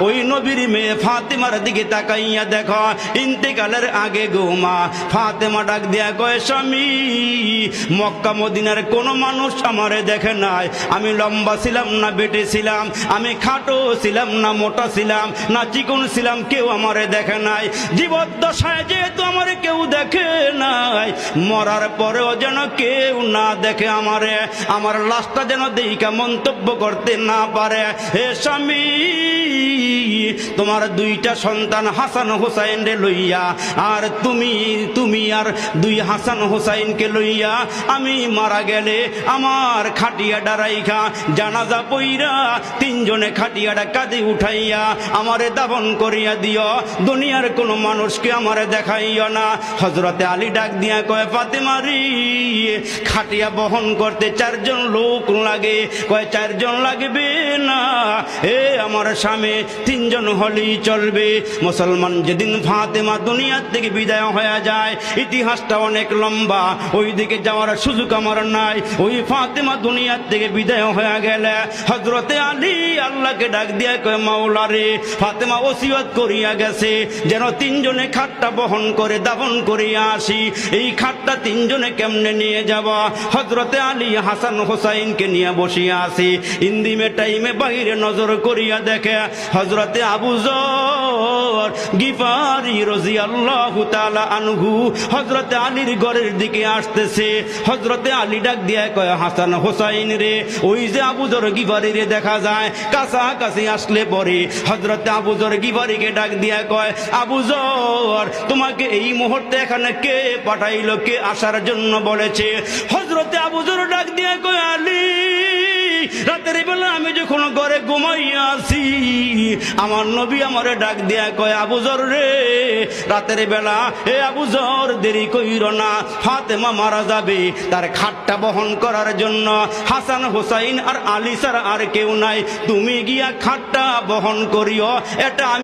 ওই নবীর মেয়ে ফাতেমার দিকে তাকাইয়া দেখো ইন্তেকালের আগে গো মা ফাতেমা ডাক দিয়া কয় স্বামী মক্কা মদিনার কোন মানুষ আমারে দেখে নাই আমি লম্বা ছিলাম না বেটে ছিলাম আমি খাটো ছিলাম না মোটা ছিলাম না চিকন ছিলাম কেউ আমারে দেখে নাই জীবদ্দশায় যেহেতু আমারে কেউ দেখে নাই মরার পরেও যেন কেউ না দেখে আমারে আমার লাশটা যেন দেইকা মন্তব্য করতে না পারে হে স্বামী তোমার দুইটা সন্তান হাসান হোসাইন রে লইয়া আর তুমি আর দুই হাসান হোসাইনকে লইয়া আমি মারা গেলে আমার খাটিয়াটা রাইখা জানাজা পইরা তিনজনে খাটিয়াটা কাঁধে উঠাইয়া আমারে দাফন করিয়া দিও দুনিয়ার কোন মানুষকে আমারে দেখাইও না হযরতে আলী ডাক দিয়া কয় ফাতেমা রে খাটিয়া বহন করতে চারজন লোক লাগে কয় চারজন লাগবে না এ আমার স্বামী তিনজন হলেই চলবে মুসলমান যেদিন ফাতেমা দুনিয়ার থেকে বিদায় হয়ে যায় ইতিহাসটা অনেক লম্বা ওই দিকে যাওয়ার সুযোগ আমার নাই ওই ফাতেমা দুনিয়ার থেকে বিদায় হয়ে গেলে হযরতে আলী আল্লাহকে ডাক দিয়া কয় মাওলা রে ফাতেমা ওসিয়ত করিয়া গেছে যেন তিনজনে খাটটা বহন করে দাফন করিয়া আসি এই খাটটা তিনজনে কেমনে নিয়ে যাব হযরতে আলী হাসান হোসাইনকে নিয়ে বসিয়া আসি ইন্দিমে টাইমে বাইরে নজর করিয়া দেখে হযরতে আবু যর গিফারি রাদিয়াল্লাহু তাআলা আনহু হযরতে আলীর ঘরের দিকে আসতেছে হযরতে আলী ডাক দিয়া কয় হাসান হোসাইন রে ওই যে আবু যর গিফারি রে দেখা যায় কাছাকাছি আসলে পরে হযরতে আবু যর গিফারিকে ডাক দিয়া কয় আবু যর তোমাকে এই মুহূর্তে এখানে কে পাঠাইলো কে আসার জন্য বলেছে হযরতে আবু যর ডাক দিয়া কয় আলী রাতের বেলা আমি যখন ঘরে ঘুমাইয়া আছি আমার নবী আমারে ডাক দিয়া কয় আবু যর রে রাতের বেলা হে আবু যর দেরি কইরো না ফাতেমা মারা যাবে তার খাটটা বহন করার জন্য হাসান হোসাইন আর আলী ছাড়া আর কেউ নাই তুমি গিয়া খাটটা বহন করিও এটা